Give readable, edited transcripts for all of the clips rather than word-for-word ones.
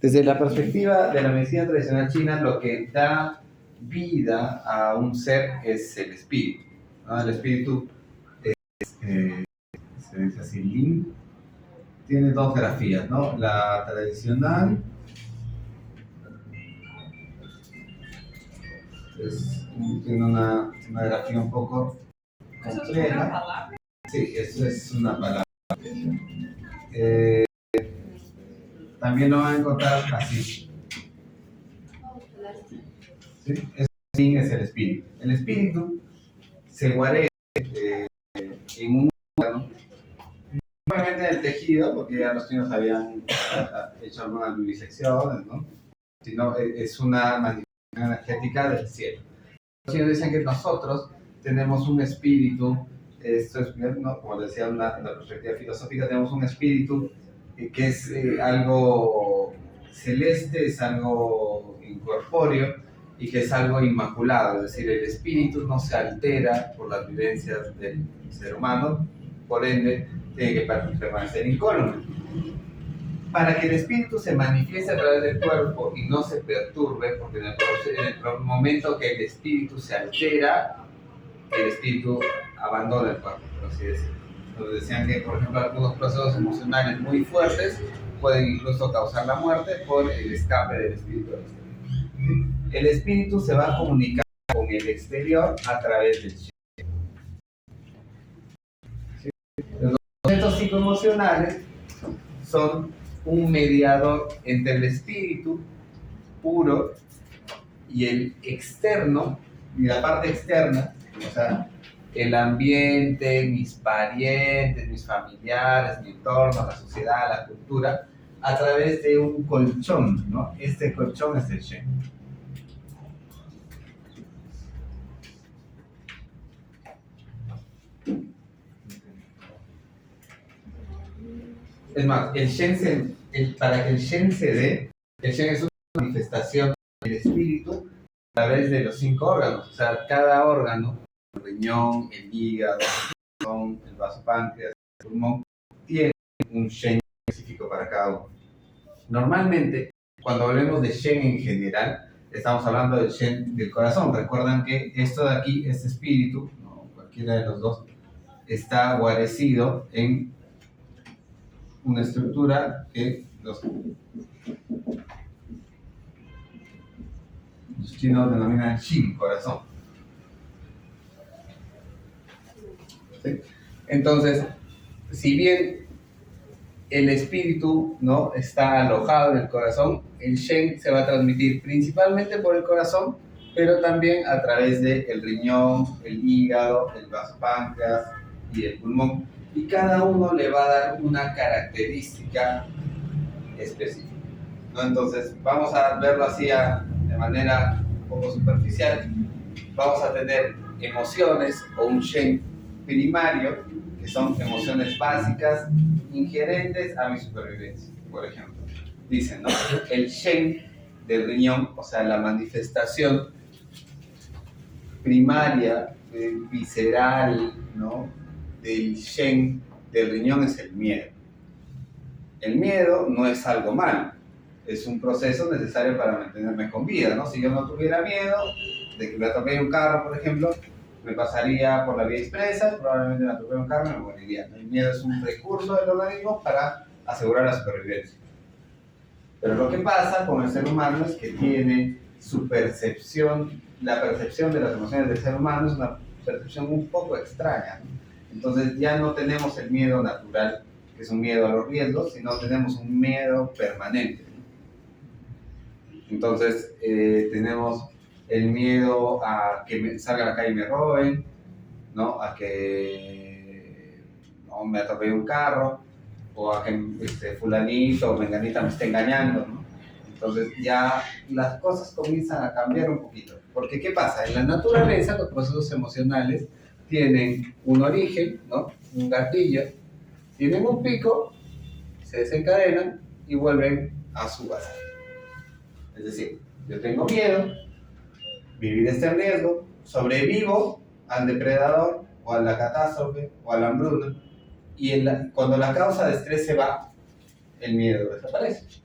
Desde la perspectiva de la medicina tradicional china, lo que da vida a un ser es el espíritu, ¿no? El espíritu se dice así, Lin, tiene dos grafías, ¿no? La tradicional tiene una grafía un poco compleja. Sí, eso es una palabra. También lo van a encontrar así. ¿Sí? Lin es el espíritu. El espíritu se guarece en un órgano, obviamente en el tejido, porque ya los chinos habían hecho algunas vivisecciones, ¿no? Sino es una manifestación energética del cielo. Los chinos dicen que nosotros tenemos un espíritu, esto es, ¿no? Como decía la perspectiva filosófica, tenemos un espíritu que es algo celeste, es algo incorpóreo y que es algo inmaculado, es decir, el espíritu no se altera por las vivencias del ser humano, por ende tiene que permanecer incólume. Para que el espíritu se manifieste a través del cuerpo y no se perturbe, porque en el momento que el espíritu se altera, el espíritu abandona el cuerpo, por así decirlo. Nos decían que, por ejemplo, algunos procesos emocionales muy fuertes pueden incluso causar la muerte por el escape del espíritu. El espíritu se va a comunicar con el exterior a través del chi. Los conceptos psicoemocionales son un mediador entre el espíritu puro y el externo, y la parte externa, o sea, el ambiente, mis parientes, mis familiares, mi entorno, la sociedad, la cultura, a través de un colchón, ¿no? Este colchón es el Shen. Es más, para que el Shen se dé, el Shen es una manifestación del espíritu a través de los 5 órganos. O sea, cada órgano, el riñón, el hígado, el vaso páncreas, el pulmón, tiene un Shen específico para cada uno. Normalmente, cuando hablemos de Shen en general, estamos hablando del Shen del corazón. Recuerdan que esto de aquí, este espíritu, no, cualquiera de los dos, está guarecido en una estructura que los chinos denominan Shin, corazón. ¿Sí? Entonces, si bien el espíritu, ¿no?, está alojado en el corazón, el Shen se va a transmitir principalmente por el corazón, pero también a través del riñón, el hígado, el vaso páncreas y el pulmón. Y cada uno le va a dar una característica específica, ¿no? Entonces, vamos a verlo así de manera un poco superficial. Vamos a tener emociones o un Shen primario, que son emociones básicas inherentes a mi supervivencia. Por ejemplo, dicen, ¿no?, el Shen del riñón, o sea, la manifestación primaria, visceral, ¿no?, del Shen del riñón es el miedo. El miedo no es algo malo, es un proceso necesario para mantenerme con vida, ¿no? Si yo no tuviera miedo de que me atropelle un carro, por ejemplo, me pasaría por la vía expresa, probablemente me atropelle un carro y me moriría. El miedo es un recurso del organismo para asegurar la supervivencia. Pero lo que pasa con el ser humano es que tiene su percepción, la percepción de las emociones del ser humano es una percepción un poco extraña, ¿no? Entonces ya no tenemos el miedo natural, que es un miedo a los riesgos, sino tenemos un miedo permanente. Entonces tenemos el miedo a que me salga a la calle y me roben, ¿no?, a que no, me atropelle un carro, o a que fulanito o menganita me esté engañando, ¿no? Entonces ya las cosas comienzan a cambiar un poquito. Porque ¿qué pasa? En la naturaleza los procesos emocionales tienen un origen, ¿no?, un gatillo, tienen un pico, se desencadenan y vuelven a su base. Es decir, yo tengo miedo, vivir este riesgo, sobrevivo al depredador o a la catástrofe o a la hambruna, y cuando la causa de estrés se va, el miedo desaparece.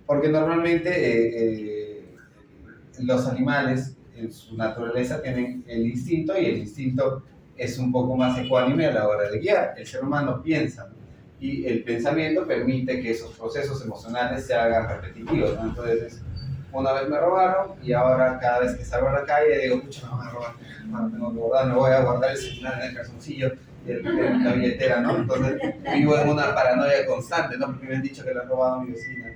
Porque normalmente los animales en su naturaleza tienen el instinto y el instinto es un poco más ecuánime a la hora de guiar. El ser humano piensa, ¿no? Y el pensamiento permite que esos procesos emocionales se hagan repetitivos, ¿no? Entonces, una vez me robaron y ahora cada vez que salgo a la calle digo, pucha, me van a robar, bueno, tengo que guardar, me voy a guardar el celular en el calzoncillo y la billetera, ¿no? Entonces vivo en una paranoia constante, ¿no? Porque me han dicho que le han robado a mi vecina.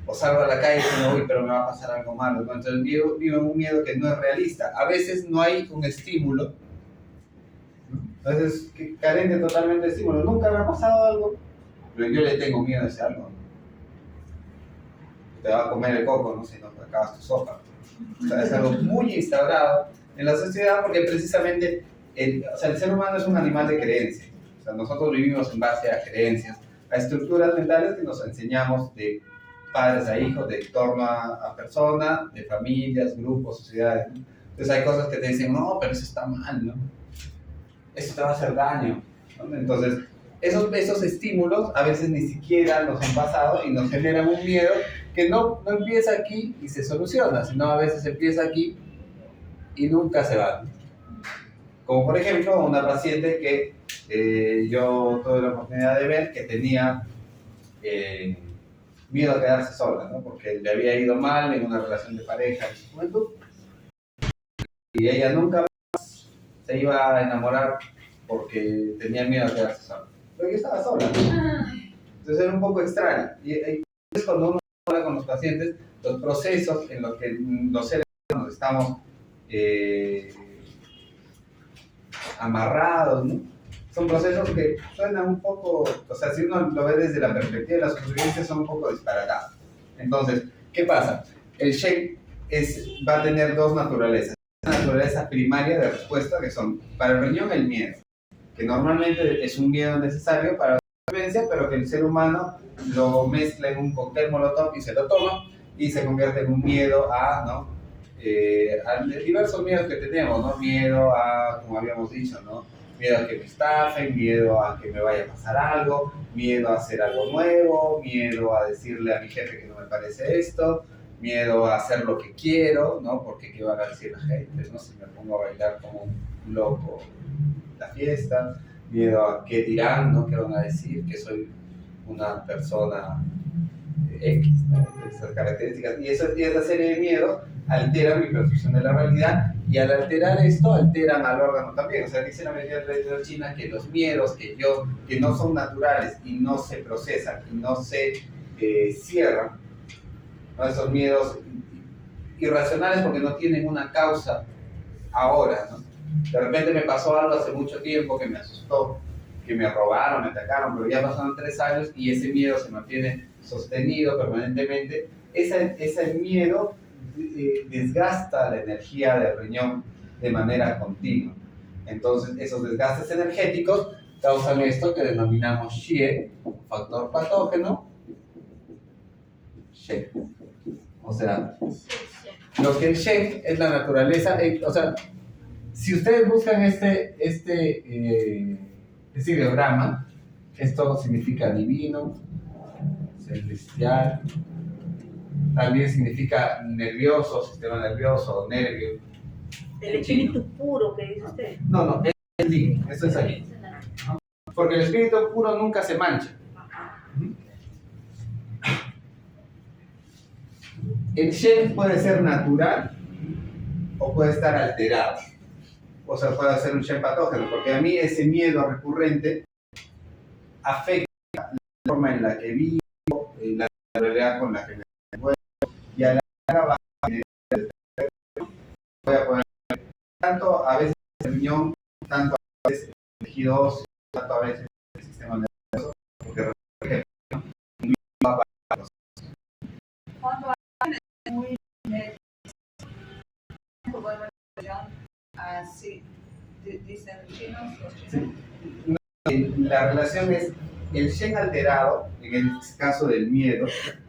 O salgo a la calle y digo, uy, pero me va a pasar algo malo, ¿no? Entonces vivo en un miedo que no es realista. A veces no hay un estímulo, ¿no? A veces carente totalmente de estímulo. Nunca me ha pasado algo, pero yo le tengo miedo a ese algo, ¿no? Te va a comer el coco, ¿no? Si no te acabas tu sopa. O sea, es algo muy instaurado en la sociedad porque precisamente el ser humano es un animal de creencias. O sea, nosotros vivimos en base a creencias, a estructuras mentales que nos enseñamos de padres a hijos, de torno a personas, de familias, grupos, sociedades, ¿no? Entonces hay cosas que te dicen, no, pero eso está mal, ¿no? Eso te va a hacer daño, ¿no? Entonces, esos estímulos a veces ni siquiera nos han pasado y nos generan un miedo que no empieza aquí y se soluciona, sino a veces empieza aquí y nunca se va. Como por ejemplo una paciente que yo tuve la oportunidad de ver que tenía miedo a quedarse sola, ¿no? Porque le había ido mal en una relación de pareja en su juventud y ella nunca más se iba a enamorar porque tenía miedo a quedarse sola. Pero yo estaba sola, ¿no? Entonces era un poco extraño. Y es cuando uno habla con los pacientes, los procesos en los que los seres humanos estamos amarrados, ¿no? Son procesos que suenan un poco, o sea, si uno lo ve desde la perspectiva de la supervivencia, son un poco disparatados. Entonces, ¿qué pasa? El Shen va a tener dos naturalezas. Una naturaleza primaria de respuesta, que son, para el riñón, el miedo, que normalmente es un miedo necesario para la supervivencia, pero que el ser humano lo mezcla en un cóctel molotov y se lo toma y se convierte en un miedo a, ¿no? A diversos miedos que tenemos, ¿no? Miedo a, como habíamos dicho, ¿no? Miedo a que me estafen, miedo a que me vaya a pasar algo, miedo a hacer algo nuevo, miedo a decirle a mi jefe que no me parece esto, miedo a hacer lo que quiero, ¿no? Porque qué van a decir la gente, ¿no? Si me pongo a bailar como un loco la fiesta, miedo a qué dirán, ¿no? ¿Qué van a decir? Que soy una persona X, ¿no? Esas características. Y esa serie de miedos alteran mi percepción de la realidad y al alterar esto, alteran al órgano también. O sea, dice la medida tradicional china que los miedos que no son naturales y no se procesan y no se cierran, ¿no? Esos miedos irracionales porque no tienen una causa ahora, ¿no? De repente me pasó algo hace mucho tiempo que me asustó, que me robaron, me atacaron, pero ya pasaron 3 años y ese miedo se mantiene sostenido permanentemente. Ese miedo desgasta la energía del riñón de manera continua. Entonces, esos desgastes energéticos causan esto que denominamos Xie, factor patógeno, Shen. O sea, lo que el Shen es la naturaleza, o sea, si ustedes buscan este diagrama, esto significa divino, celestial, también significa nervioso, sistema nervioso, nervio. El espíritu puro que dice usted. No, es Yin, esto es aquí. ¿No? Porque el espíritu puro nunca se mancha. El Shen puede ser natural o puede estar alterado. O sea, puede ser un Shen patógeno, porque a mí ese miedo recurrente afecta la forma en la que vivo, la realidad con la que me encuentro, y a la larga voy a poner tanto a veces el riñón, tanto a veces el tejido óseo, tanto a veces el sistema nervioso, porque cuando alguien es muy así dicen los chinos. La relación es el Shen alterado, en el caso del miedo,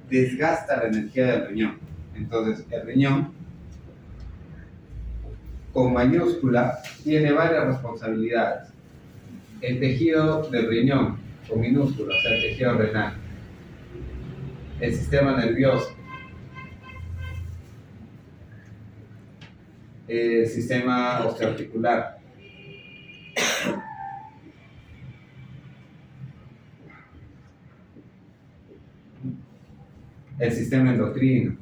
desgasta la energía del riñón. Entonces, el riñón, con mayúscula, tiene varias responsabilidades. El tejido del riñón, con minúscula, o sea, el tejido renal. el sistema nervioso, el sistema osteoarticular, el sistema endocrino.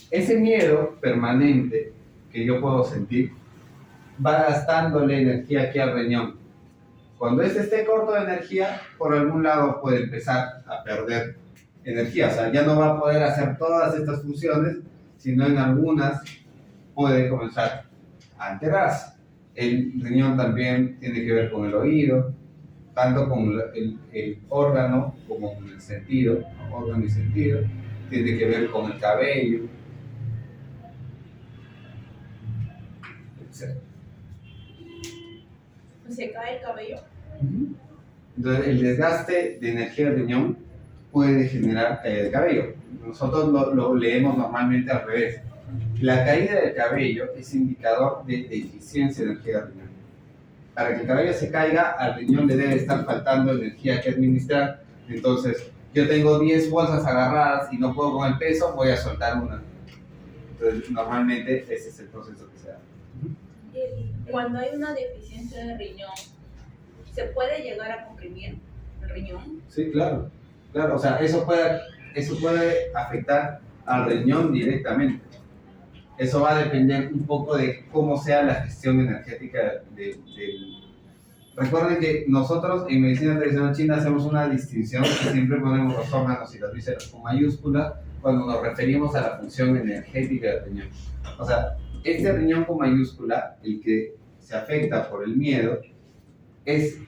Ese miedo permanente que yo puedo sentir va gastándole energía aquí al riñón. Cuando este esté corto de energía, por algún lado puede empezar a perder energía. O sea, ya no va a poder hacer todas estas funciones, sino en algunas puede comenzar a alterarse. El riñón también tiene que ver con el oído, tanto con el órgano como con el sentido, órgano y sentido. Tiene que ver con el cabello, etc. ¿Se cae el cabello? Entonces, el desgaste de energía del riñón puede generar caída de cabello. Nosotros lo leemos normalmente al revés. La caída del cabello es indicador de deficiencia de energía del riñón. Para que el cabello se caiga, al riñón le debe estar faltando energía que administrar. Entonces, yo tengo 10 bolsas agarradas y no puedo con el peso, voy a soltar una. Entonces, normalmente ese es el proceso que se da. Cuando hay una deficiencia de riñón, ¿se puede llegar a comprimir el riñón? Sí, claro. Claro, o sea, eso puede afectar al riñón directamente. Eso va a depender un poco de cómo sea la gestión energética del... Recuerden que nosotros en medicina tradicional china hacemos una distinción que siempre ponemos los órganos y las vísceras con mayúscula cuando nos referimos a la función energética del riñón. O sea, este riñón con mayúscula, el que se afecta por el miedo, es,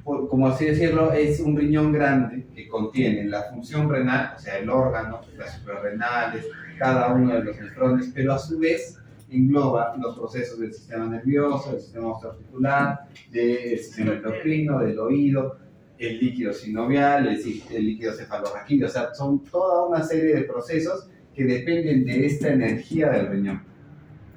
como así decirlo, es un riñón grande que contiene la función renal, o sea, el órgano, las suprarrenales, cada uno de los nefrones, pero a su vez engloba los procesos del sistema nervioso, del sistema osteoarticular, del sistema endocrino, del oído, el líquido sinovial, el líquido cefalorraquídeo. O sea, son toda una serie de procesos que dependen de esta energía del riñón.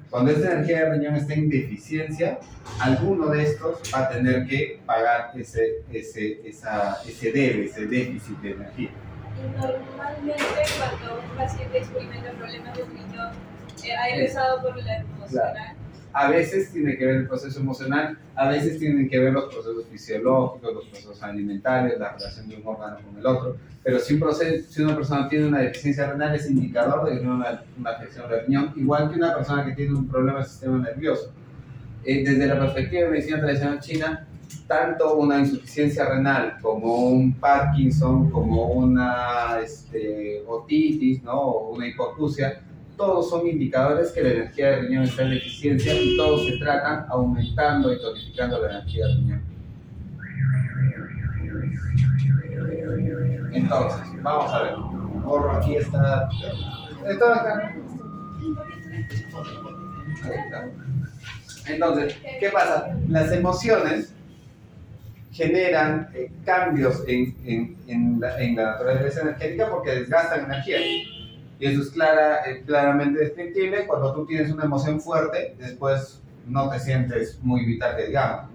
Cuando esta energía del riñón está en deficiencia, alguno de estos va a tener que pagar ese déficit de energía. Y normalmente cuando un paciente experimenta problemas de riñón, ha empezado por la emocional. Claro. A veces tiene que ver el proceso emocional, a veces tienen que ver los procesos fisiológicos, los procesos alimentarios, la relación de un órgano con el otro. Pero si una persona tiene una deficiencia renal, es indicador de que tiene una afección del riñón, igual que una persona que tiene un problema del sistema nervioso. Desde la perspectiva de medicina tradicional china, tanto una insuficiencia renal como un Parkinson, como una otitis, ¿no? O una hipoacusia, todos son indicadores que la energía del riñón está en deficiencia y todos se tratan aumentando y tonificando la energía del riñón. Entonces, vamos a ver. Borro aquí está. ¿Está acá? Ahí está. Entonces, ¿qué pasa? Las emociones generan cambios en la naturaleza energética porque desgastan energía. Y eso es claramente descriptible. Cuando tú tienes una emoción fuerte, después no te sientes muy vital, que digamos.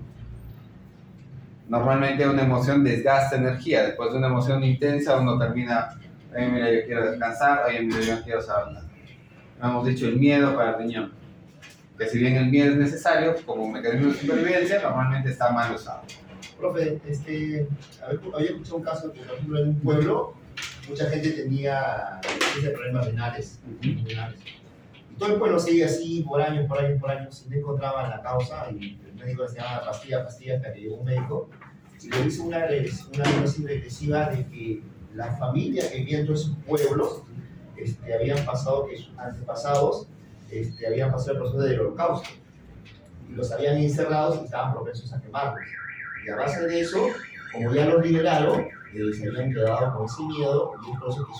Normalmente una emoción desgasta energía. Después de una emoción intensa, uno termina, oye, mira, yo quiero descansar, oye, mira, yo quiero saber. Hemos dicho el miedo para el riñón. Que si bien el miedo es necesario, como mecanismo de supervivencia, normalmente está mal usado. Profe, había escuchado un caso que, por ejemplo, en un pueblo, mucha gente tenía problemas renales. Y todo el pueblo seguía así por años, y no encontraban la causa, y el médico les llamaba pastilla, hasta que llegó un médico, y le hizo una diagnosis regresiva de que la familia que vivía en todos esos pueblos habían pasado, que sus antepasados habían pasado el proceso del holocausto, y los habían encerrados y estaban propensos a quemarlos. Y a base de eso, como ya los liberaron, se habían quedado con ese miedo, y es por eso que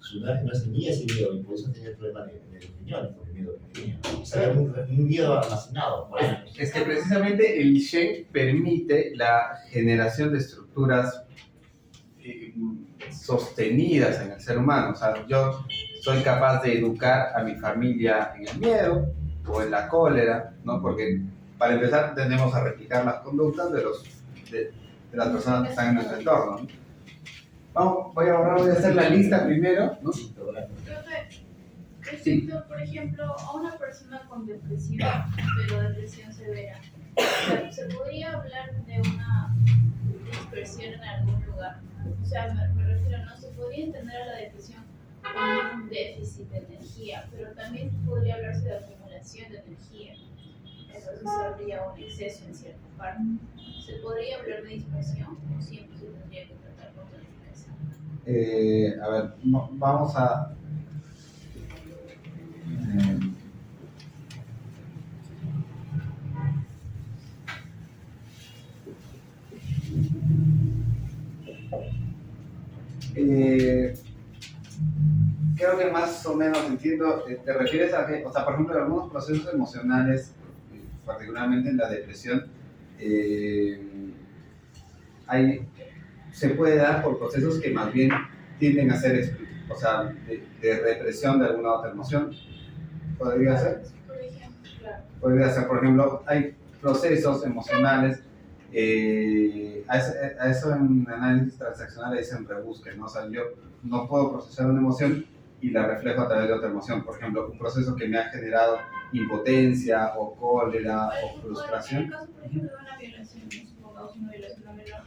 su imagen no tenía ese miedo, y por eso tenía el problema de los riñones, por el miedo que tenía. O sea, era un miedo almacenado por años. Es que precisamente el Shen permite la generación de estructuras sostenidas en el ser humano. O sea, yo soy capaz de educar a mi familia en el miedo o en la cólera, ¿no? Porque para empezar, tendemos a replicar las conductas de las personas que están en nuestro entorno, ¿no? Voy a hacer la lista primero, ¿no? Respecto, por ejemplo, a una persona con depresión, pero depresión severa, ¿se podría hablar de una dispersión en algún lugar? O sea, me refiero, no se podría entender a la depresión como un déficit de energía, pero también podría hablarse de acumulación de energía. Entonces habría un exceso en cierta parte. ¿Se podría hablar de dispersión o siempre se tendría que tratar con tonificación? A ver, vamos a... creo que más o menos entiendo, te refieres a que, o sea, por ejemplo, en algunos procesos emocionales, particularmente en la depresión, se puede dar por procesos que más bien tienden a ser, o sea, de represión de alguna otra emoción. ¿Podría ser? Por ejemplo, claro. Podría ser, por ejemplo, hay procesos emocionales, a eso en análisis transaccional le dicen rebusque, ¿no? O sea, yo no puedo procesar una emoción y la reflejo a través de otra emoción. Por ejemplo, un proceso que me ha generado impotencia o cólera o frustración. En el caso, por ejemplo, de una violación, supongamos una violación a menor,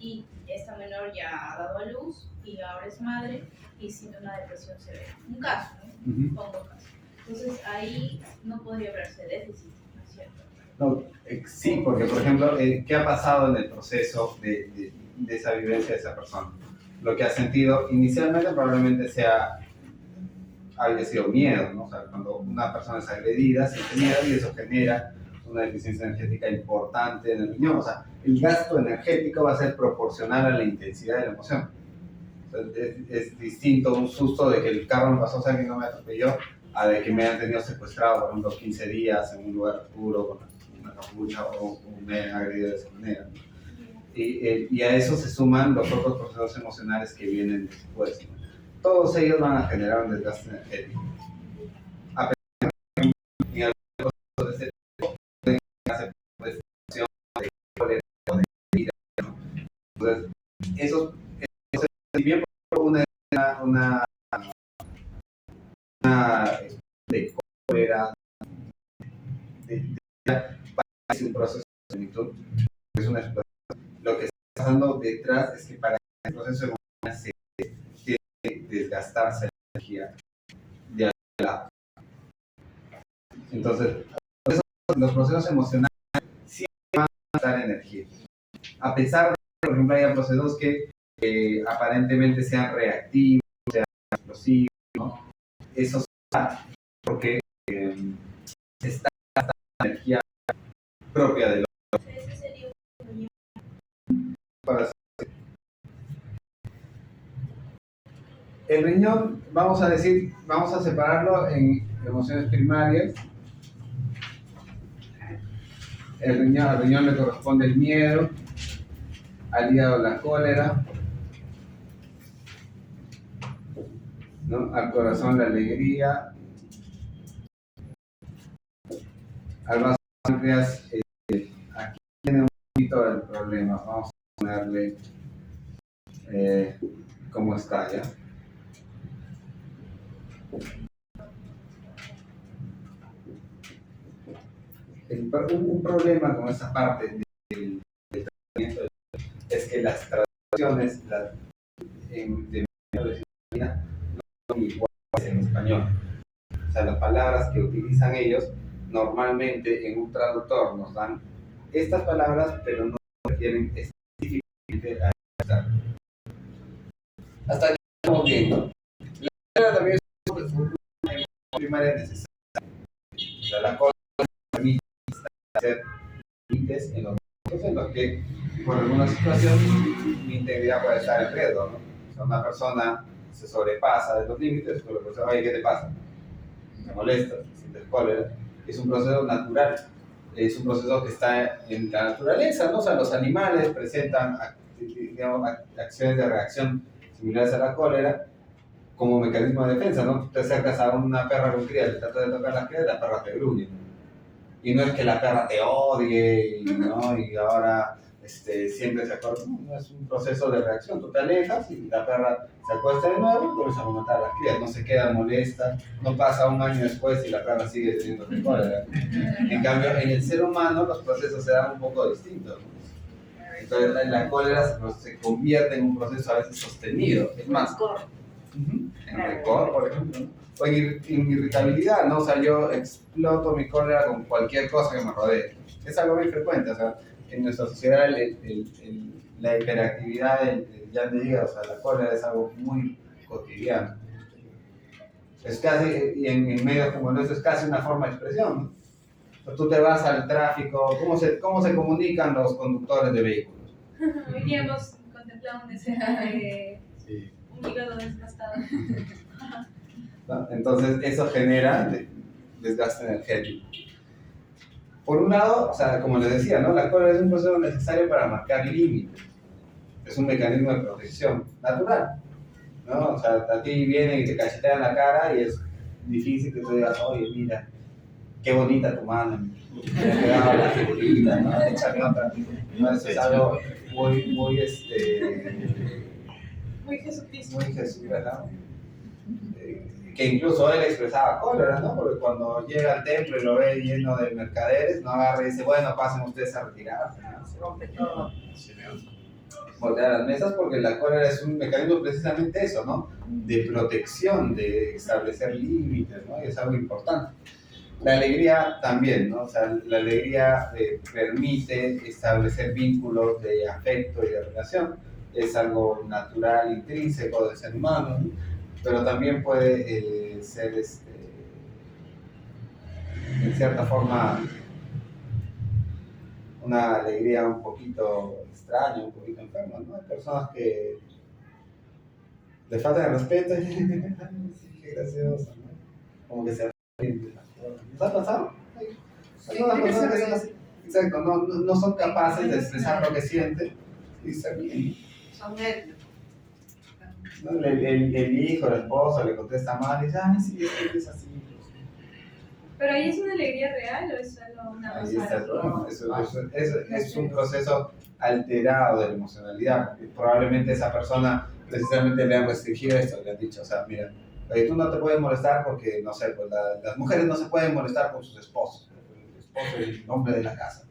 y esta menor ya ha dado a luz y ahora es madre y siente una depresión severa. Un caso, ¿no? Pongo caso. Entonces ahí no podría hablarse de déficit, ¿no es cierto? No, sí, porque por ejemplo, ¿qué ha pasado en el proceso de esa vivencia de esa persona? Lo que ha sentido inicialmente probablemente haya sido miedo, ¿no? O sea, cuando una persona es agredida, siente miedo y eso genera una deficiencia energética importante en el riñón. O sea, el gasto energético va a ser proporcional a la intensidad de la emoción. O sea, es distinto un susto de que el carro me pasó, o sea, que no me atropelló, a de que me hayan tenido secuestrado, por ejemplo, 15 días en un lugar oscuro con una capucha o me hayan agredido de esa manera. Y a eso se suman los otros procesos emocionales que vienen después, ¿no? Todos ellos van a generar un desgaste energético. A pesar de que en algunos procesos de ese tipo pueden hacer prestación de cólera o de ira, ¿no? Entonces, eso si bien una de cólera, es un proceso de plenitud, es una explosión. Lo que está pasando detrás es que para el proceso emocional se tiene que desgastarse la energía de la. Entonces, los procesos emocionales siempre van a gastar energía. A pesar de que, por ejemplo, haya procesos que aparentemente sean reactivos, sean explosivos, ¿no? Eso se da porque está gastando energía propia de los. Ese sería Para el riñón, vamos a separarlo en emociones primarias. Al riñón le corresponde el miedo, al hígado la cólera, ¿no? Al corazón la alegría, al vaso de páncreas, aquí tiene un poquito el problema. Vamos a ponerle cómo está ya. Un problema con esa parte del tratamiento es que las traducciones de medicina no son iguales en español. O sea, las palabras que utilizan ellos normalmente en un traductor nos dan estas palabras, pero no se refieren específicamente a esta. Hasta aquí estamos viendo. La primera también es una primaria necesaria. O sea, la cosa permite hacer límites en los momentos en los que, por alguna situación, mi integridad puede estar en riesgo, ¿no? O sea, una persona se sobrepasa de los límites, pues le dice, oye, ¿qué te pasa? Me molesta, sientes cólera. Es un proceso natural, es un proceso que está en la naturaleza, ¿no? O sea, los animales presentan, digamos, acciones de reacción similares a la cólera como mecanismo de defensa, ¿no? Tú te acercas a una perra con cría, le tratas de tocar la cría y la perra te gruñe. Y no es que la perra te odie, ¿no? Y ahora siempre se acuerda. No, es un proceso de reacción. Tú te alejas y la perra se acuesta de nuevo y vuelves a montar a las crías. No se queda molesta, no pasa un año después y la perra sigue teniendo cólera. En cambio, en el ser humano los procesos se dan un poco distintos, ¿no? Entonces, la cólera se convierte en un proceso a veces sostenido. Es más, en rencor, por ejemplo, ¿no? O en irritabilidad, ¿no? O sea, yo exploto mi cólera con cualquier cosa que me rodee. Es algo muy frecuente, o sea, en nuestra sociedad la hiperactividad, ya te digo, o sea, la cólera es algo muy cotidiano. Es casi, y en medios como nuestro, es casi una forma de expresión, ¿no? O sea, tú te vas al tráfico, ¿cómo se comunican los conductores de vehículos? Hoy día hemos contemplado una escena de Sí. un hígado desgastado. ¿No? Entonces eso genera desgaste energético. Por un lado, o sea, como les decía, ¿no? La cólera es un proceso necesario para marcar límites. Es un mecanismo de protección natural, ¿no? O sea, a ti vienen y te cachetean la cara y es difícil que tú digas, oye, mira, qué bonita tu mano, me ha quedado la figurita, ¿no? Échame otra. No, eso es algo muy, Muy Jesucristo. muy Jesús, ¿verdad? Que incluso él expresaba cólera, ¿no? Porque cuando llega al templo y lo ve lleno de mercaderes, no agarra y dice, bueno, pasen ustedes a retirarse, ¿no? Se rompe todo. Voltear las mesas, porque la cólera es un mecanismo precisamente eso, ¿no? De protección, de establecer límites, ¿no? Y es algo importante. La alegría también, ¿no? O sea, la alegría permite establecer vínculos de afecto y de relación. Es algo natural, intrínseco del ser humano, ¿no? Pero también puede ser, en cierta forma, una alegría un poquito extraña, un poquito enferma, ¿no? Hay personas que les falta el respeto y qué gracioso, ¿no? Como que se ríen. ¿Les ha pasado? Hay unas personas que son así. Exacto, no son capaces de expresar lo que sienten y se ríen. Son nervios. ¿No? El hijo, el esposo le contesta mal y dice, ay, sí, es así. Pero ahí es una alegría real o es solo una Ahí está el problema. razón. Es un proceso alterado de la emocionalidad. Porque probablemente esa persona precisamente le han restringido esto, le han dicho, o sea, mira, oye, tú no te puedes molestar porque, no sé, pues las mujeres no se pueden molestar con sus esposos. El esposo es el hombre de la casa.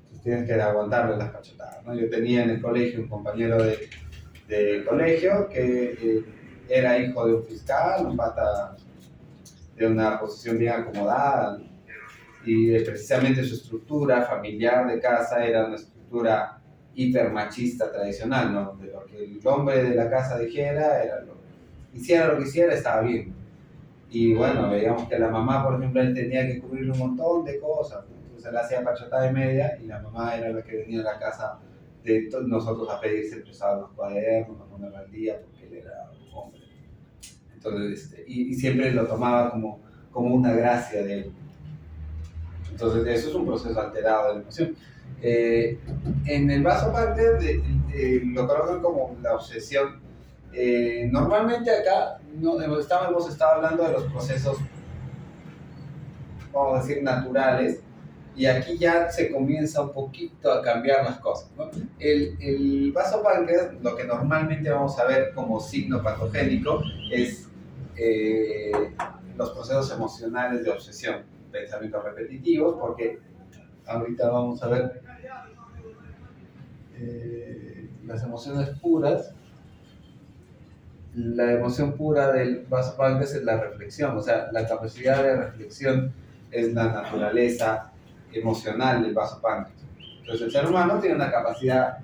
Entonces tienes que aguantarle las cachetadas, ¿no? Yo tenía en el colegio un compañero de colegio que era hijo de un fiscal, un pata de una posición bien acomodada, y precisamente su estructura familiar de casa era una estructura hipermachista tradicional, ¿no? De lo que el hombre de la casa dijera, hiciera lo que hiciera, estaba bien. Y bueno, veíamos que la mamá, por ejemplo, él tenía que cubrir un montón de cosas, ¿no? Entonces él hacía pachotada y media y la mamá era la que venía a la casa de nosotros a pedirse prestados los cuadernos, a ponerlo al día, porque él era un hombre. Entonces, y siempre lo tomaba como una gracia de él. Entonces, eso es un proceso alterado de la emoción. En el Vasoparker lo colocan como la obsesión. Normalmente acá hemos estado hablando de los procesos, vamos a decir, naturales, y aquí ya se comienza un poquito a cambiar las cosas, ¿no? El Vasoparker, lo que normalmente vamos a ver como signo patogénico es los procesos emocionales de obsesión, pensamientos repetitivos, porque ahorita vamos a ver las emociones puras. La emoción pura del Vasoparker es la reflexión, o sea, la capacidad de reflexión es la naturaleza emocional del Vasoparker. Entonces el ser humano tiene una capacidad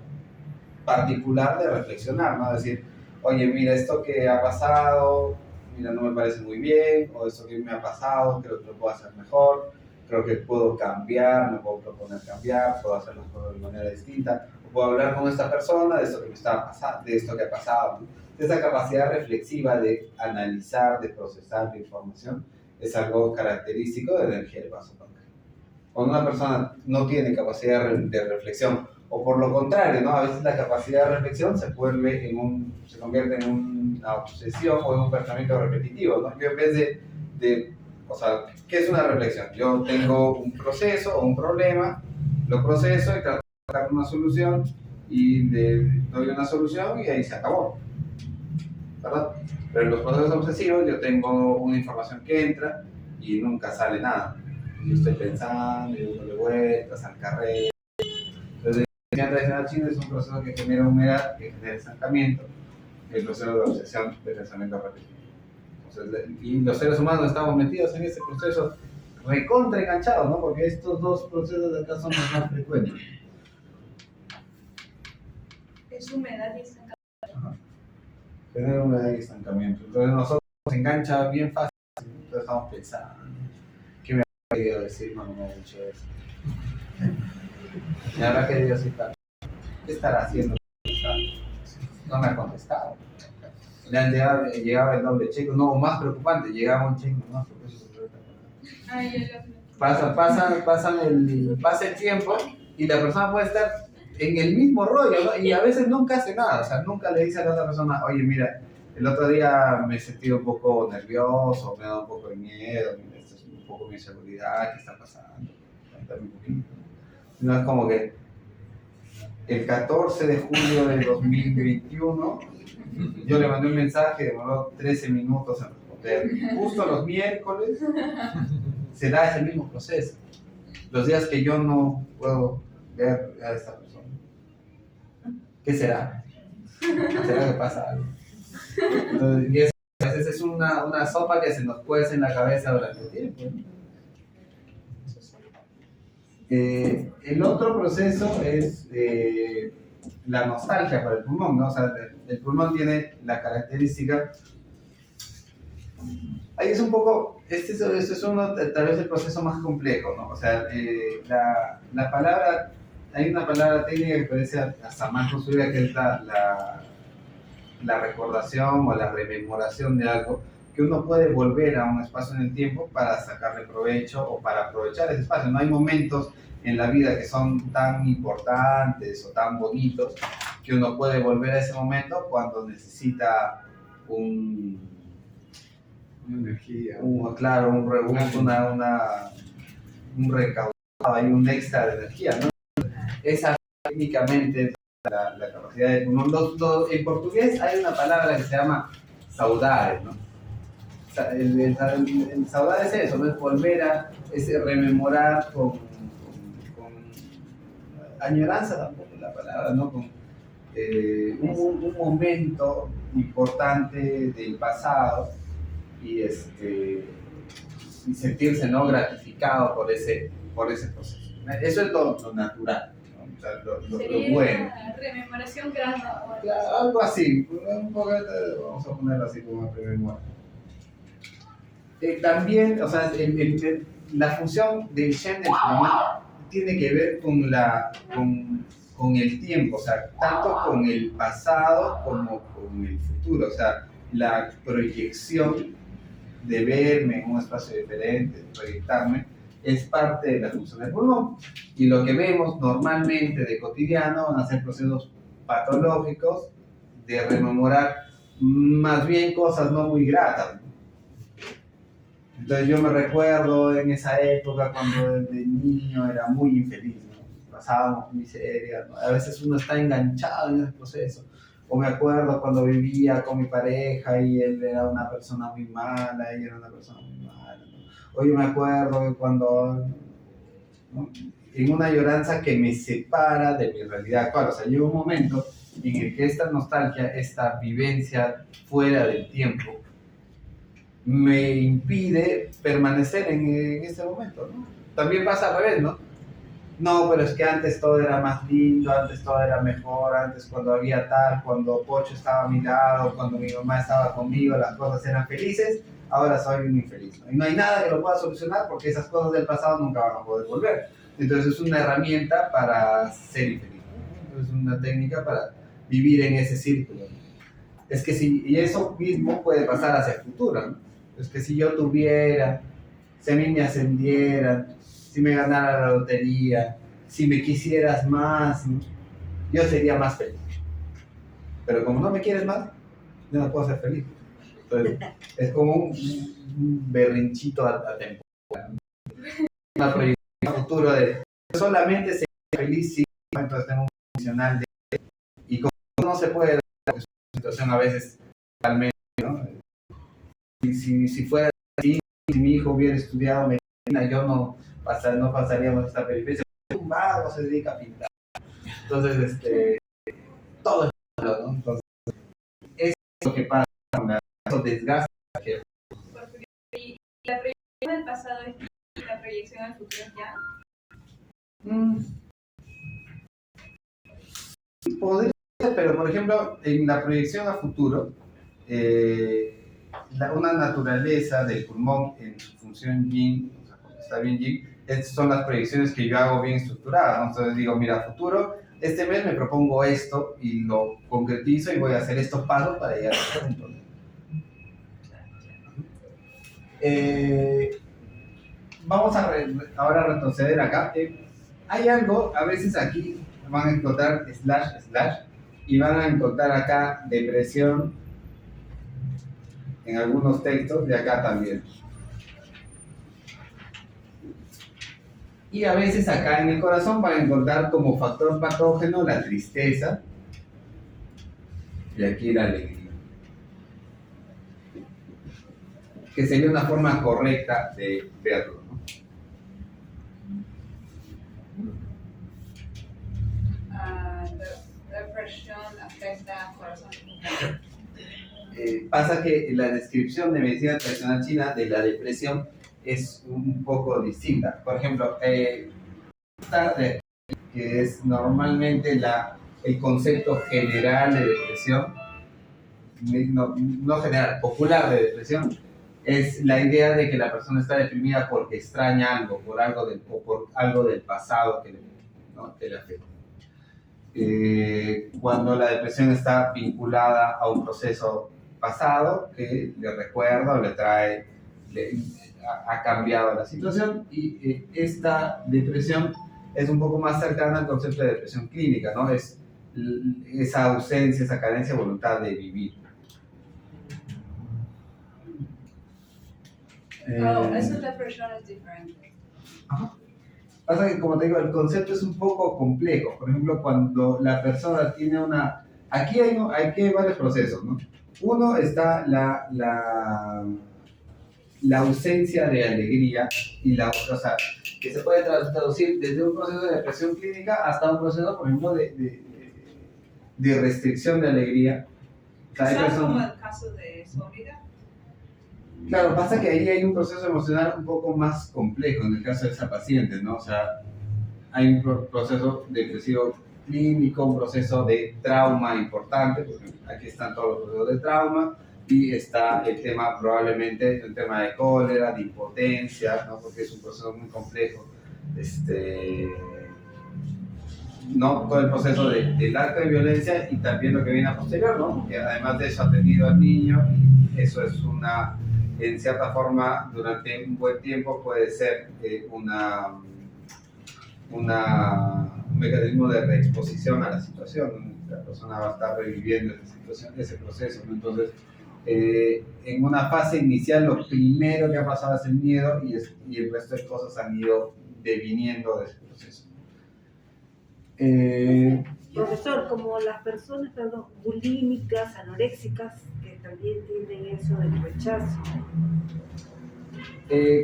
particular de reflexionar, ¿no? Decir, oye, mira, esto que ha pasado, mira, no me parece muy bien, o esto que me ha pasado, creo que lo puedo hacer mejor, creo que puedo cambiar, me puedo proponer cambiar, puedo hacerlo de manera distinta, o puedo hablar con esta persona de esto que me está pasando, de esto que ha pasado, ¿no? Esa capacidad reflexiva de analizar, de procesar la información, es algo característico de la energía del Vasoparker. Cuando una persona no tiene capacidad de reflexión, o por lo contrario, ¿no? A veces la capacidad de reflexión se convierte en una obsesión o en un pensamiento repetitivo, ¿no? Yo en vez de O sea, ¿qué es una reflexión? Yo tengo un proceso o un problema, lo proceso y trato de buscar una solución y le doy una solución y ahí se acabó, ¿verdad? Pero en los procesos obsesivos yo tengo una información que entra y nunca sale nada. Yo estoy pensando y dándole vueltas al carrera. Entonces, el tradicional chino es un proceso que genera humedad, que genera estancamiento, el proceso de obsesión de pensamiento repetitivo. Y los seres humanos estamos metidos en ese proceso recontra enganchados, ¿no? Porque estos dos procesos de acá son los más frecuentes. Es humedad y estancamiento. Tener humedad y estancamiento. Entonces nosotros nos engancha bien fácil. Entonces estamos pensando, ¿qué me ha querido decir cuando me ha dicho eso? ¿Me habrá querido citar? ¿Qué estará haciendo? No me ha contestado. Le han llegaba el doble cheque, no, más preocupante, llegaba un cheque, no, pasa el tiempo y la persona puede estar en el mismo rollo, ¿no? Y a veces nunca hace nada, o sea, nunca le dice a la otra persona, oye, mira, el otro día me he sentido un poco nervioso, me ha dado un poco de miedo, esto es un poco mi inseguridad, ¿qué está pasando? Cuéntame un poquito. No es como que el 14 de julio de 2021 yo le mandé un mensaje, demoró 13 minutos en responder. Justo los miércoles se da ese mismo proceso. Los días que yo no puedo ver a esta persona. ¿Qué será? ¿Será que pasa algo? Entonces, y eso, a veces es una sopa que se nos cuece en la cabeza durante el tiempo, ¿no? El otro proceso es la nostalgia para el pulmón, ¿no? O sea, el pulmón tiene la característica. Ahí es un poco, este es uno, tal vez el proceso más complejo, ¿no? O sea, la palabra, hay una palabra técnica que parece hasta más construida, que es la recordación o la rememoración de algo, que uno puede volver a un espacio en el tiempo para sacarle provecho o para aprovechar ese espacio. No hay momentos en la vida que son tan importantes o tan bonitos que uno puede volver a ese momento cuando necesita una energía, un recaudado, hay un extra de energía, ¿no? Esa técnicamente la capacidad de pulmón. En portugués hay una palabra que se llama saudade, ¿no? El saudade es eso, ¿no? Es volver a rememorar con añoranza, tampoco es la palabra, ¿no? Con un momento importante del pasado y sentirse, ¿no?, gratificado por ese proceso. Eso es lo natural, ¿no? O sea, lo bueno. Rememoración grasa. Algo así, un poco, vamos a ponerlo así como rememorar. También, o sea, la función del Shen del pulmón tiene que ver con el tiempo, o sea, tanto con el pasado como con el futuro, o sea, la proyección de verme en un espacio diferente, de proyectarme, es parte de la función del pulmón. Y lo que vemos normalmente de cotidiano van a ser procesos patológicos de rememorar más bien cosas no muy gratas. Entonces yo me recuerdo en esa época cuando de niño era muy infeliz, ¿no? Pasábamos miseria, ¿no? A veces uno está enganchado en ese proceso. O me acuerdo cuando vivía con mi pareja y él era una persona muy mala, ella era una persona muy mala, ¿no? O yo me acuerdo que cuando, ¿no?, en una lloranza que me separa de mi realidad actual. O sea, llega un momento en el que esta nostalgia, esta vivencia fuera del tiempo, me impide permanecer en este momento, ¿no? También pasa al revés, ¿no? No, pero es que antes todo era más lindo, antes todo era mejor, antes cuando había tal, cuando Pocho estaba a mi lado, cuando mi mamá estaba conmigo, las cosas eran felices, ahora soy un infeliz, ¿no? Y no hay nada que lo pueda solucionar porque esas cosas del pasado nunca van a poder volver. Entonces es una herramienta para ser infeliz, ¿no? Es una técnica para vivir en ese círculo, ¿no? Es que y eso mismo puede pasar hacia el futuro, ¿no? Es que si yo tuviera, si a mí me ascendieran, si me ganara la lotería, si me quisieras más, ¿no?, yo sería más feliz. Pero como no me quieres más, yo no puedo ser feliz. Entonces, es como un berrinchito a temporal. Una proyección a futuro de solamente ser feliz si entonces tengo un funcional de y como no se puede dar porque es una situación a veces realmente, ¿no? Si fuera así, si mi hijo hubiera estudiado medicina, yo no pasaríamos esta peripecia. Un vago se dedica a pintar. Entonces, todo es malo, ¿no? Entonces, eso es lo que pasa con esos desgastes. Y la proyección del pasado es la proyección al futuro ya. Podría ser, pero por ejemplo, en la proyección a futuro, una naturaleza del pulmón en su función yin, o sea, cuando está bien yin, estas son las proyecciones que yo hago bien estructuradas, ¿no? Entonces digo, mira, futuro, este mes me propongo esto y lo concretizo y voy a hacer estos pasos para llegar a este punto. Vamos a ahora retroceder acá. Hay algo, a veces aquí van a encontrar / y van a encontrar acá depresión en algunos textos de acá también. Y a veces acá en el corazón van a encontrar como factor patógeno la tristeza y aquí la alegría. Que sería una forma correcta de verlo, ¿no? La depresión afecta al corazón. Pasa que la descripción de medicina tradicional china de la depresión es un poco distinta. Por ejemplo, esta que es normalmente el concepto general de depresión, no general, popular de depresión, es la idea de que la persona está deprimida porque extraña algo, por algo del pasado que le afecta. Cuando la depresión está vinculada a un proceso pasado que le recuerda o le trae, ha cambiado la situación y esta depresión es un poco más cercana al concepto de depresión clínica, ¿no? Es esa ausencia, esa carencia de voluntad de vivir. Esa depresión es diferente. Ajá. Pasa que, como te digo, el concepto es un poco complejo. Por ejemplo, cuando la persona tiene una... Aquí hay varios procesos, ¿no? Uno está la ausencia de alegría y o sea, que se puede traducir desde un proceso de depresión clínica hasta un proceso, por ejemplo, de restricción de alegría. O sea, ¿Sabes como el caso de Soledad? Claro, pasa que ahí hay un proceso emocional un poco más complejo en el caso de esa paciente, ¿no? O sea, hay un proceso depresivo clínico, un proceso de trauma importante, porque aquí están todos los procesos de trauma, y está el tema probablemente, el tema de cólera, de impotencia, ¿no? Porque es un proceso muy complejo. ¿No? Todo el proceso del acto de violencia y también lo que viene a posterior, ¿no? Que además de eso ha atendido al niño, y eso es en cierta forma, durante un buen tiempo puede ser un mecanismo de reexposición a la situación, ¿no? La persona va a estar reviviendo esa situación, ese proceso, ¿no? Entonces, en una fase inicial lo primero que ha pasado es el miedo y el resto de cosas han ido deviniendo de ese proceso. Profesor, como las personas bulímicas, anoréxicas, que también tienen eso del rechazo.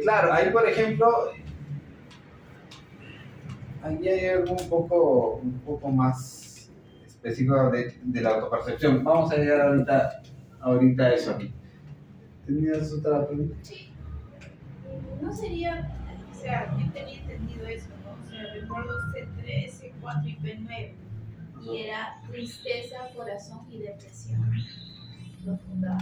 Claro, ahí por ejemplo, ahí hay algo un poco más específico de la autopercepción. Vamos a llegar ahorita a eso aquí. ¿Tenías otra pregunta? Sí. No sería, o sea, yo tenía entendido eso, ¿no? O sea, recuerdo C3, C4 y P9. Y era tristeza, corazón y depresión profunda.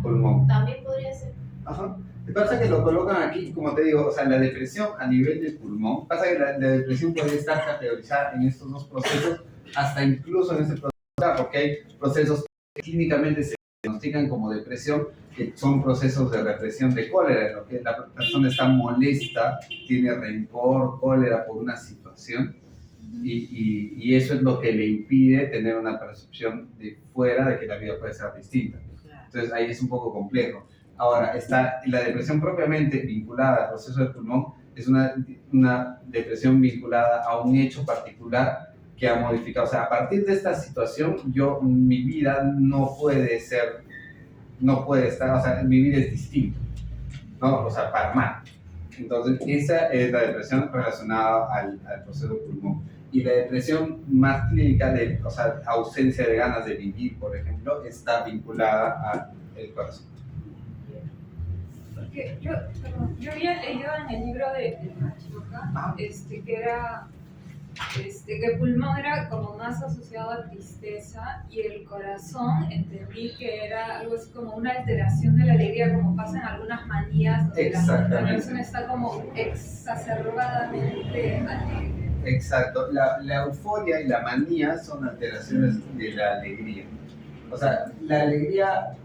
Pulmón. También podría ser. Ajá. Lo que pasa es que lo colocan aquí, como te digo, o sea, la depresión a nivel del pulmón, pasa que la depresión puede estar categorizada en estos dos procesos, hasta incluso en ese proceso, porque hay procesos que clínicamente se diagnostican como depresión, que son procesos de represión de cólera, en lo que la persona está molesta, tiene rencor, cólera por una situación, y eso es lo que le impide tener una percepción de fuera de que la vida puede ser distinta. Entonces ahí es un poco complejo. Ahora, está la depresión propiamente vinculada al proceso del pulmón, es una depresión vinculada a un hecho particular que ha modificado. O sea, a partir de esta situación, mi vida no puede estar, o sea, mi vida es distinta, ¿no? O sea, para mal. Entonces, esa es la depresión relacionada al proceso del pulmón. Y la depresión más clínica, o sea, ausencia de ganas de vivir, por ejemplo, está vinculada al corazón. Porque yo había leído en el libro de Machuca, que era que el pulmón era como más asociado a tristeza y el corazón entendí que era algo así como una alteración de la alegría, como pasa en algunas manías donde la persona está como exacerbadamente alegre. Exacto, la euforia y la manía son alteraciones de la alegría. O sea, la alegría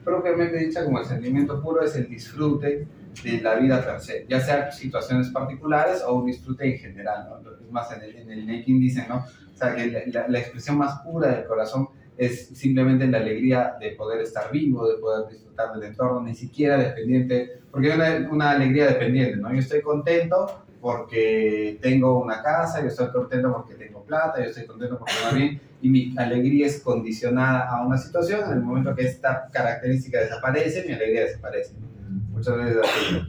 propiamente dicha como el sentimiento puro es el disfrute de la vida per se, ya sea situaciones particulares o un disfrute en general, ¿no? Es más, en el Nekin dicen, ¿no? O sea, que la expresión más pura del corazón es simplemente la alegría de poder estar vivo, de poder disfrutar del entorno, ni siquiera dependiente, porque es una alegría dependiente, ¿no? Yo estoy contento porque tengo una casa, yo estoy contento porque tengo plata, yo estoy contento porque va bien, y mi alegría es condicionada a una situación. En el momento que esta característica desaparece, mi alegría desaparece. Muchas veces así.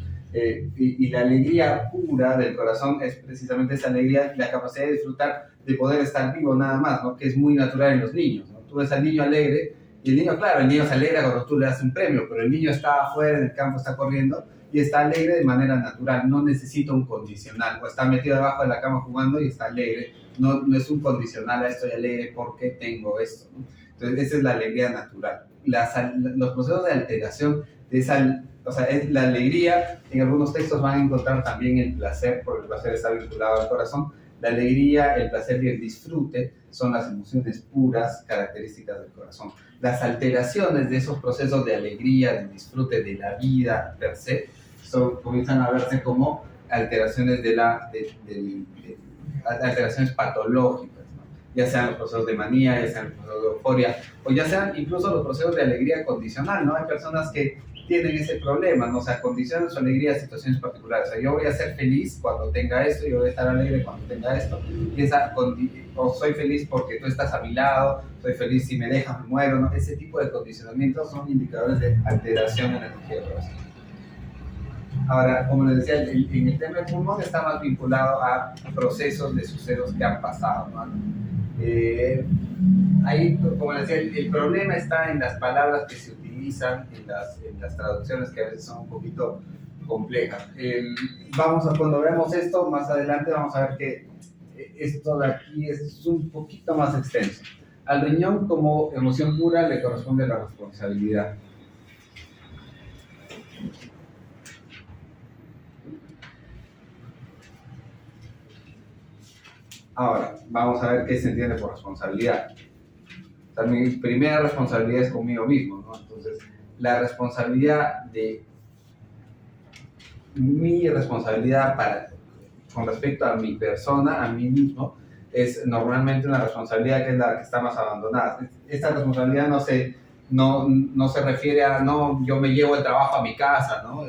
Y la alegría pura del corazón es precisamente esa alegría, la capacidad de disfrutar, de poder estar vivo nada más, ¿no? Que es muy natural en los niños, ¿no? Tú ves al niño alegre, y el niño, claro, el niño se alegra cuando tú le das un premio, pero el niño está afuera en el campo, está corriendo, y está alegre de manera natural, no necesita un condicional, o está metido debajo de la cama jugando y está alegre, no es un condicional a estoy alegre porque tengo esto, ¿no? Entonces esa es la alegría natural. Los procesos de alteración de esa, o sea, es la alegría, en algunos textos van a encontrar también el placer, porque el placer está vinculado al corazón. La alegría, el placer y el disfrute son las emociones puras características del corazón. Las alteraciones de esos procesos de alegría, de disfrute de la vida per se, comienzan a verse como alteraciones alteraciones patológicas, ¿no? Ya sean los procesos de manía, ya sean los procesos de euforia, o ya sean incluso los procesos de alegría condicional, ¿no? Hay personas que tienen ese problema, ¿no? O sea, condicionan su alegría a situaciones particulares. O sea, yo voy a ser feliz cuando tenga esto, yo voy a estar alegre cuando tenga esto, y o soy feliz porque tú estás a mi lado, soy feliz si me dejas, me muero, ¿no? Ese tipo de condicionamientos son indicadores de alteración en la energía del corazón. Ahora, como les decía, en el tema del pulmón está más vinculado a procesos de sucesos que han pasado, ¿no? Ahí, como les decía, el problema está en las palabras que se utilizan en las traducciones, que a veces son un poquito complejas. Cuando veamos esto más adelante, vamos a ver que esto de aquí es un poquito más extenso. Al riñón, como emoción pura, le corresponde la responsabilidad. Ahora, vamos a ver qué se entiende por responsabilidad. O sea, mi primera responsabilidad es conmigo mismo, ¿no? Entonces, la responsabilidad de mi responsabilidad con respecto a mi persona, a mí mismo, es normalmente una responsabilidad que es la que está más abandonada. Esta responsabilidad no se refiere a, no, yo me llevo el trabajo a mi casa, ¿no?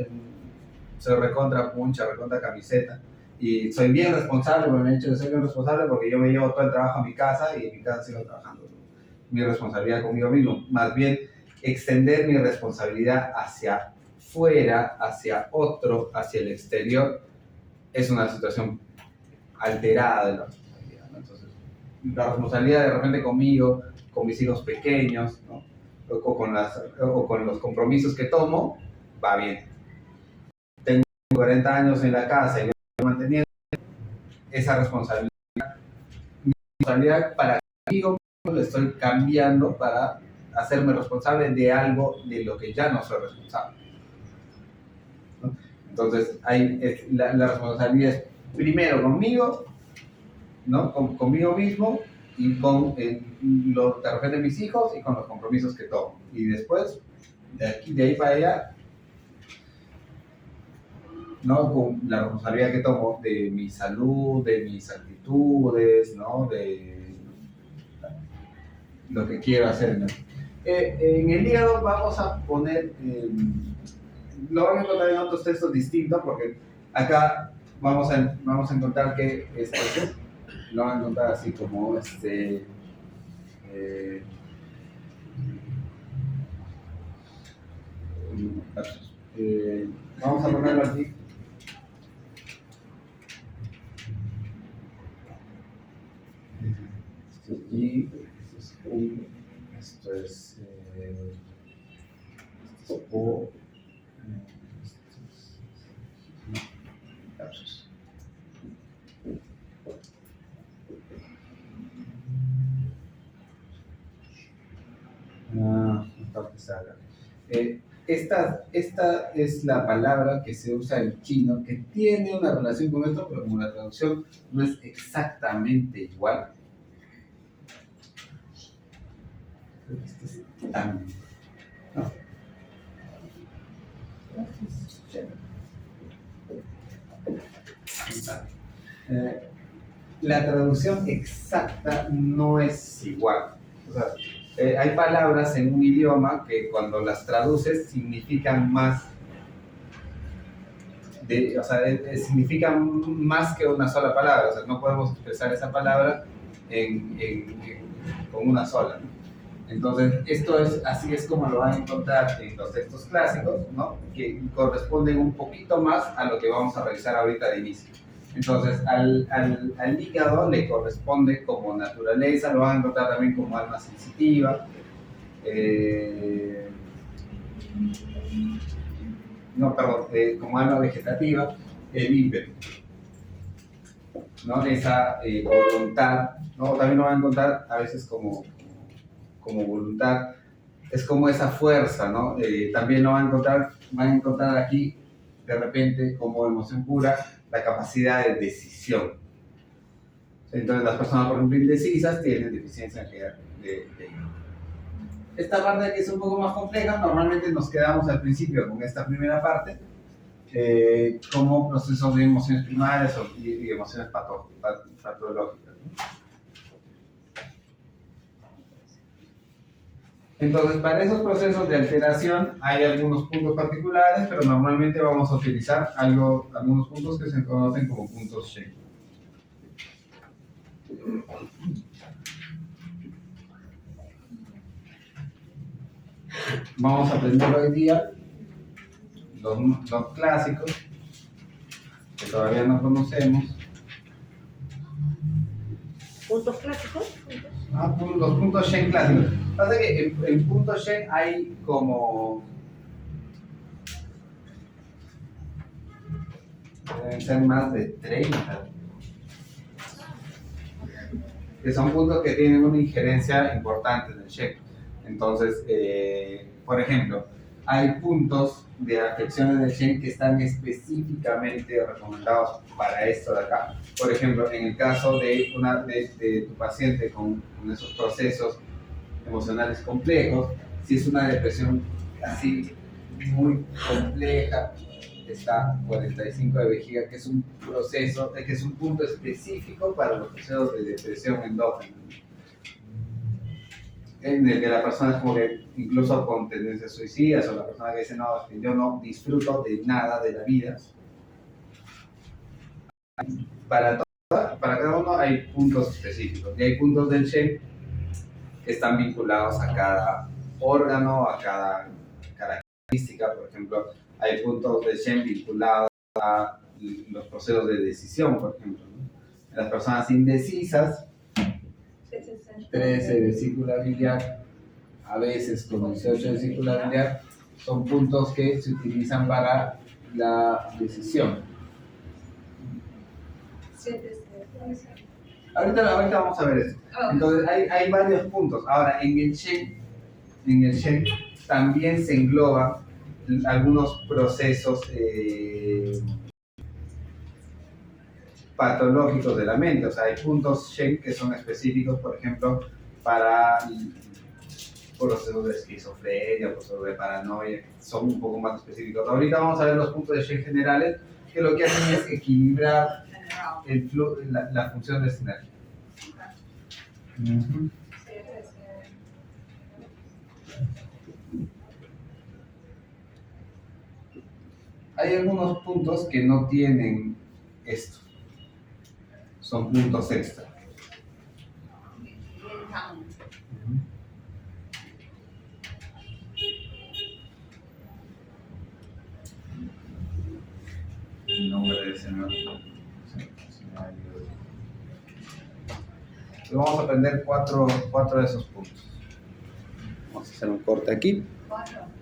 Soy recontra puncha, recontra camiseta. Y soy bien responsable, por el hecho de ser bien responsable, porque yo me llevo todo el trabajo a mi casa y en mi casa sigo trabajando. Mi responsabilidad conmigo mismo. Más bien, extender mi responsabilidad hacia fuera, hacia otro, hacia el exterior, es una situación alterada de la responsabilidad, ¿no? Entonces, la responsabilidad de repente conmigo, con mis hijos pequeños, ¿no? o con los compromisos que tomo, va bien. Tengo 40 años en la casa y yo estoy manteniendo esa responsabilidad. Mi responsabilidad para conmigo lo estoy cambiando para hacerme responsable de algo de lo que ya no soy responsable, ¿no? Entonces, la responsabilidad es primero conmigo, ¿no? Conmigo mismo y con de repente mis hijos y con los compromisos que tomo. Y después, de ahí para allá, ¿no? Con la responsabilidad que tomo de mi salud, de mis actitudes, ¿no? De lo que quiero hacer, ¿no? En el hígado vamos a poner, lo van a encontrar en otros textos distintos, porque acá vamos a encontrar que lo van a encontrar así como eh, vamos a ponerlo aquí. Esto es Y, esto es U, esto es O, esto es lapsus. Esta es la palabra que se usa en chino, que tiene una relación con esto, pero como la traducción no es exactamente igual. Creo que esto es tan... ¿no? La traducción exacta no es igual. O sea, hay palabras en un idioma que cuando las traduces significan más, significan más que una sola palabra. O sea, no podemos expresar esa palabra con una sola, ¿no? Entonces, así es como lo van a encontrar en los textos clásicos, ¿no? Que corresponden un poquito más a lo que vamos a revisar ahorita de inicio. Entonces, al hígado le corresponde como naturaleza, lo van a encontrar también como alma sensitiva, como alma vegetativa, el ímpetu, ¿no? Esa voluntad, ¿no? También lo van a encontrar a veces como voluntad, es como esa fuerza, ¿no? También lo van a encontrar aquí, de repente, como emoción pura, la capacidad de decisión. Entonces, las personas, por ejemplo, indecisas tienen deficiencia de esta parte que es un poco más compleja. Normalmente nos quedamos al principio con esta primera parte, como procesos de emociones primarias y emociones patológicas, ¿no? Entonces, para esos procesos de alteración hay algunos puntos particulares, pero normalmente vamos a utilizar algunos puntos que se conocen como puntos Shen. Vamos a aprender hoy día los clásicos, que todavía no conocemos. ¿Puntos clásicos? Los puntos Shen clásicos. Pasa que en puntos Shen hay como... deben ser más de 30. Que son puntos que tienen una injerencia importante en el Shen. Entonces, por ejemplo, hay puntos de afecciones del Shen que están específicamente recomendados para esto de acá. Por ejemplo, en el caso de tu paciente con esos procesos emocionales complejos, si es una depresión así muy compleja, está 45 de vejiga, que es un proceso, que es un punto específico para los procesos de depresión endógena, en el que la persona es como que incluso con tendencias suicidas, o la persona que dice, no, es que yo no disfruto de nada de la vida. Para cada uno hay puntos específicos, y hay puntos del Shen que están vinculados a cada órgano, a cada característica. Por ejemplo, hay puntos del Shen vinculados a los procesos de decisión, por ejemplo, ¿no? En las personas indecisas, 13 vesícula biliar, a veces con 18 vesícula biliar, son puntos que se utilizan para la decisión. Ahorita vamos a ver eso. Entonces hay varios puntos. Ahora, en el Shen también se engloban algunos procesos patológicos de la mente. O sea, hay puntos Shen que son específicos, por ejemplo, para procesos de esquizofrenia, procesos de paranoia, son un poco más específicos. Ahorita vamos a ver los puntos de Shen generales, que lo que hacen es equilibrar la función de sinergia. hay algunos puntos que no tienen esto. Son puntos extra. In town. El nombre de ese vamos a aprender cuatro de esos puntos. Vamos a hacer un corte aquí. 4.